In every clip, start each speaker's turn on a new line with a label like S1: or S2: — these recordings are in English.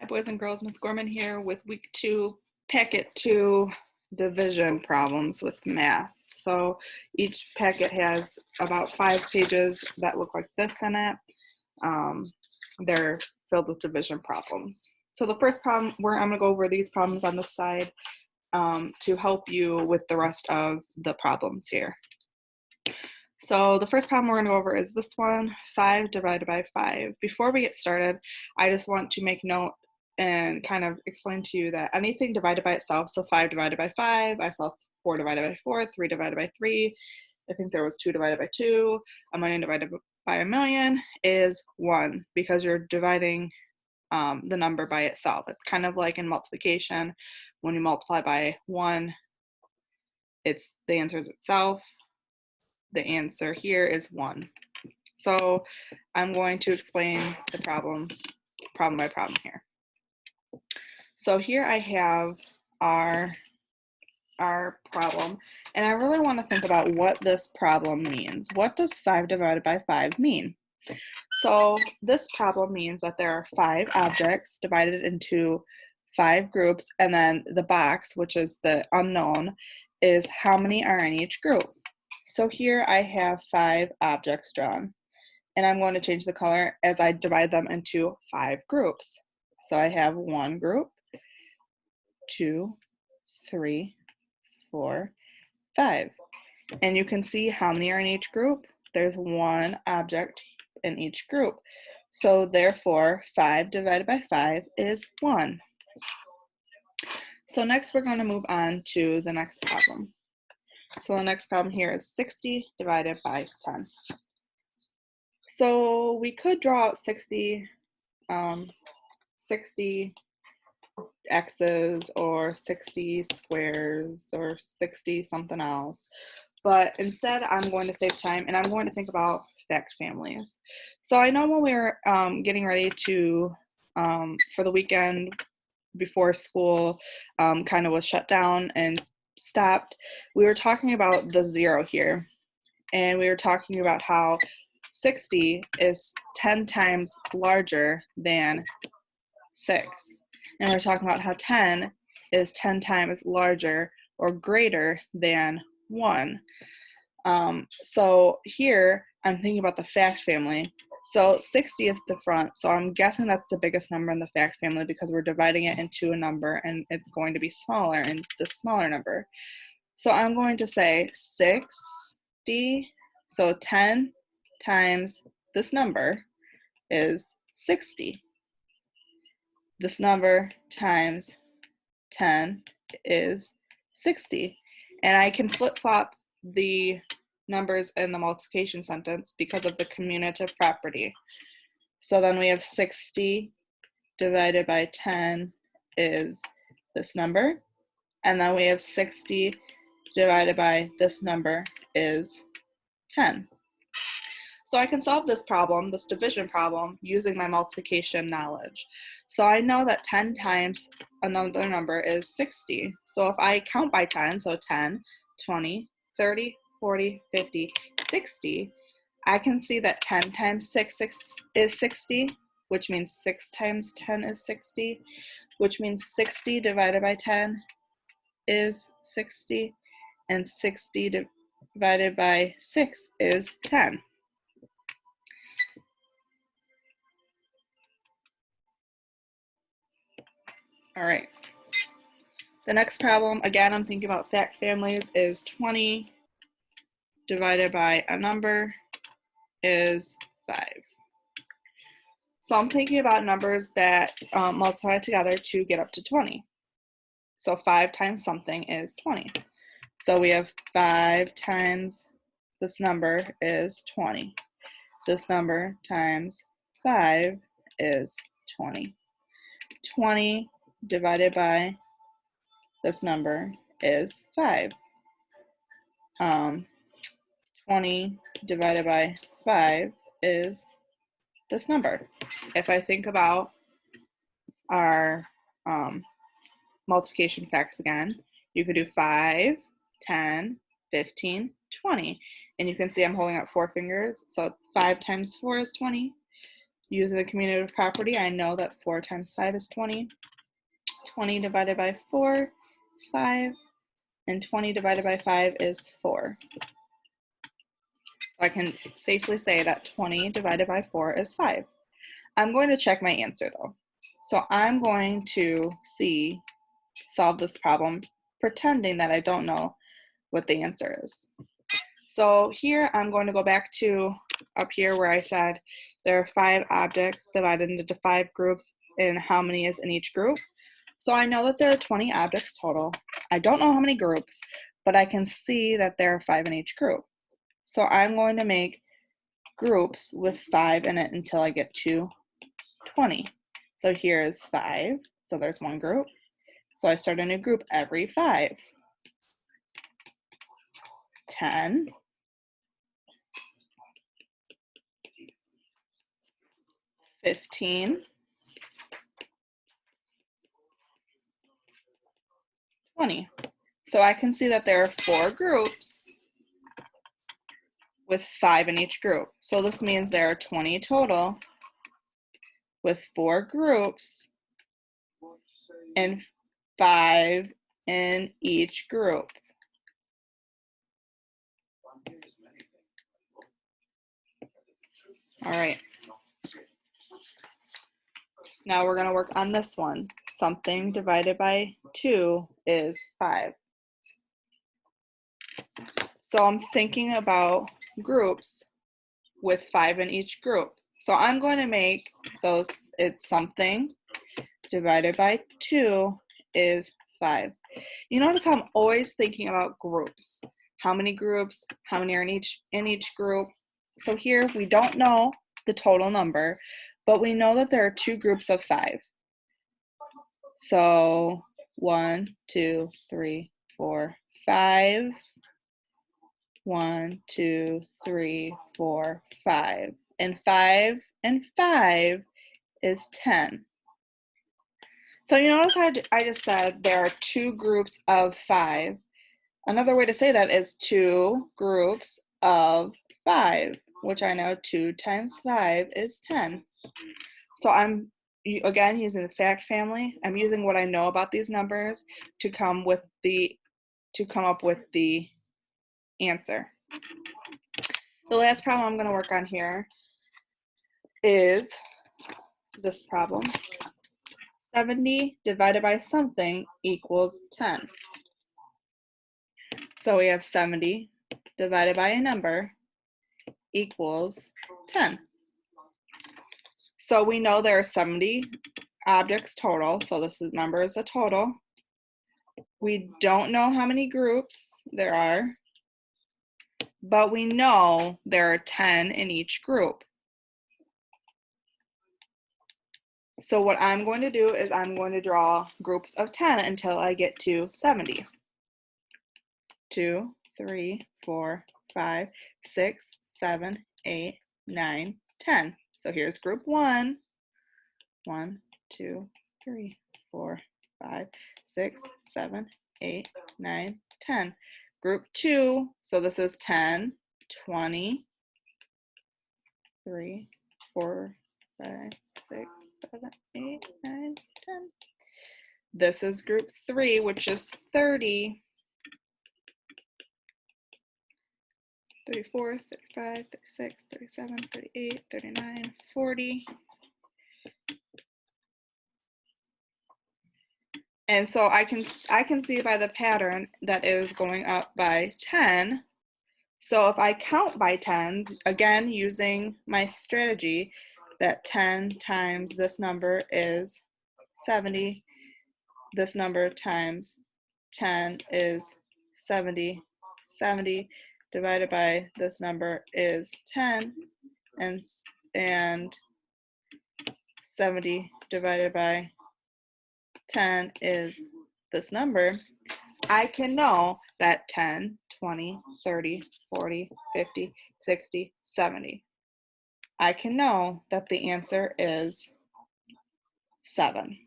S1: Hi boys and girls, Ms. Gorman here with week 2, packet 2 division problems with math. So each packet has about 5 pages that look like this in it. They're filled with division problems. So the first problem, I'm gonna go over these problems on the side to help you with the rest of the problems here. So the first problem we're going to go over is this one, 5 divided by 5. Before we get started, I just want to make note and kind of explain to you that anything divided by itself, so 5 divided by 5, I saw 4 divided by 4, 3 divided by 3, I think there was 2 divided by 2, a million divided by a million is 1 because you're dividing the number by itself. It's kind of like in multiplication. When you multiply by 1, the answer is itself. The answer here is 1. So I'm going to explain the problem by problem here. So here I have our problem, and I really want to think about what this problem means. What does 5 divided by 5 mean? So this problem means that there are 5 objects divided into 5 groups, and then the box, which is the unknown, is how many are in each group. So here I have 5 objects drawn, and I'm going to change the color as I divide them into 5 groups. So I have 1 group, 2, 3, 4, 5. And you can see how many are in each group. There's 1 object in each group. So therefore, 5 divided by 5 is 1. So next we're going to move on to the next problem. So the next problem here is 60 divided by 10. So we could draw out 60 x's or 60 squares or 60 something else. But instead, I'm going to save time and I'm going to think about fact families. So I know when we were getting ready to, for the weekend before school kind of was shut down and stopped, we were talking about the 0 here. And we were talking about how 60 is 10 times larger than 6. And we're talking about how 10 is 10 times larger or greater than 1. So here I'm thinking about the fact family. So 60 is at the front, so I'm guessing that's the biggest number in the fact family because we're dividing it into a number and it's going to be smaller in the smaller number. So I'm going to say 60, so 10 times this number is 60. This number times 10 is 60. And I can flip-flop the numbers in the multiplication sentence because of the commutative property. So then we have 60 divided by 10 is this number. And then we have 60 divided by this number is 10. So I can solve this problem, this division problem, using my multiplication knowledge. So I know that 10 times another number is 60. So if I count by 10, so 10, 20, 30, 40, 50, 60, I can see that 10 times 6 is 60, which means 6 times 10 is 60, which means 60 divided by 10 is 60, and 60 divided by 6 is 10. All right. The next problem, again, I'm thinking about fact families, is 20 divided by a number is 5. So I'm thinking about numbers that multiply together to get up to 20. So 5 times something is 20. So we have 5 times this number is 20. This number times 5 is 20. 20 divided by this number is 5. 20 divided by 5 is this number. If I think about our multiplication facts again, you could do 5, 10, 15, 20. And you can see I'm holding up 4 fingers. So 5 times 4 is 20. using the commutative property, I know that 4 times 5 is 20. 20 divided by 4 is 5. And 20 divided by 5 is 4. So I can safely say that 20 divided by 4 is 5. I'm going to check my answer though. So I'm going to solve this problem, pretending that I don't know what the answer is. So here I'm going to go back to up here where I said there are 5 objects divided into 5 groups and how many is in each group. So I know that there are 20 objects total. I don't know how many groups, but I can see that there are 5 in each group. So I'm going to make groups with 5 in it until I get to 20. So here is 5. So there's one group. So I start a new group every 5. 10. 15. 20. So I can see that there are 4 groups with 5 in each group. So this means there are 20 total with 4 groups and 5 in each group. All right. Now we're going to work on this one. Something divided by 2 is 5. So I'm thinking about groups with 5 in each group. So I'm going to make, so it's something divided by 2 is 5. You notice how I'm always thinking about groups. How many groups, how many are in each group. So here we don't know the total number, but we know that there are 2 groups of 5. So 1, 2, 3, 4, 5. 1, 2, 3, 4, 5. And 5 and 5 is 10. So you notice how I just said there are 2 groups of 5. Another way to say that is 2 groups of 5, which I know 2 times 5 is 10. So I'm, again, using the fact family. I'm using what I know about these numbers to come up with the answer. The last problem I'm going to work on here is this problem. 70 divided by something equals 10. So we have 70 divided by a number equals 10. So we know there are 70 objects total. So this number is a total. We don't know how many groups there are, but we know there are 10 in each group. So what I'm going to do is I'm going to draw groups of 10 until I get to 70. 2, 3, 4, 5, 6, 7, 8, 9, 10. So here's group 1. 1, 2, 3, 4, 5, 6, 7, 8, 9, 10. Group 2, so this is 10, 20, 3, 4, 5, 6, 7, 8, 9, 10. This is group 3, which is 30, 34, 35, 36, 37, 38, 39, 40. And so I can see by the pattern that it is going up by 10. So if I count by 10s, again, using my strategy, that 10 times this number is 70. This number times 10 is 70. 70 divided by this number is 10. And 70 divided by 10 is this number. I can know that 10, 20, 30, 40, 50, 60, 70. I can know that the answer is 7.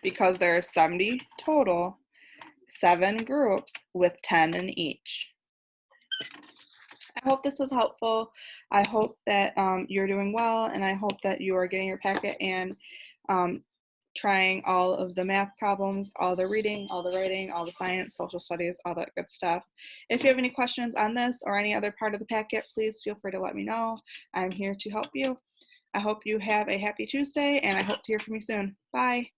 S1: Because there are 70 total, 7 groups with 10 in each. I hope this was helpful. I hope that you're doing well, and I hope that you are getting your packet and um, trying all of the math problems, all the reading, all the writing, all the science, social studies, all that good stuff. If you have any questions on this or any other part of the packet, please feel free to let me know. I'm here to help you. I hope you have a happy Tuesday, and I hope to hear from you soon. Bye.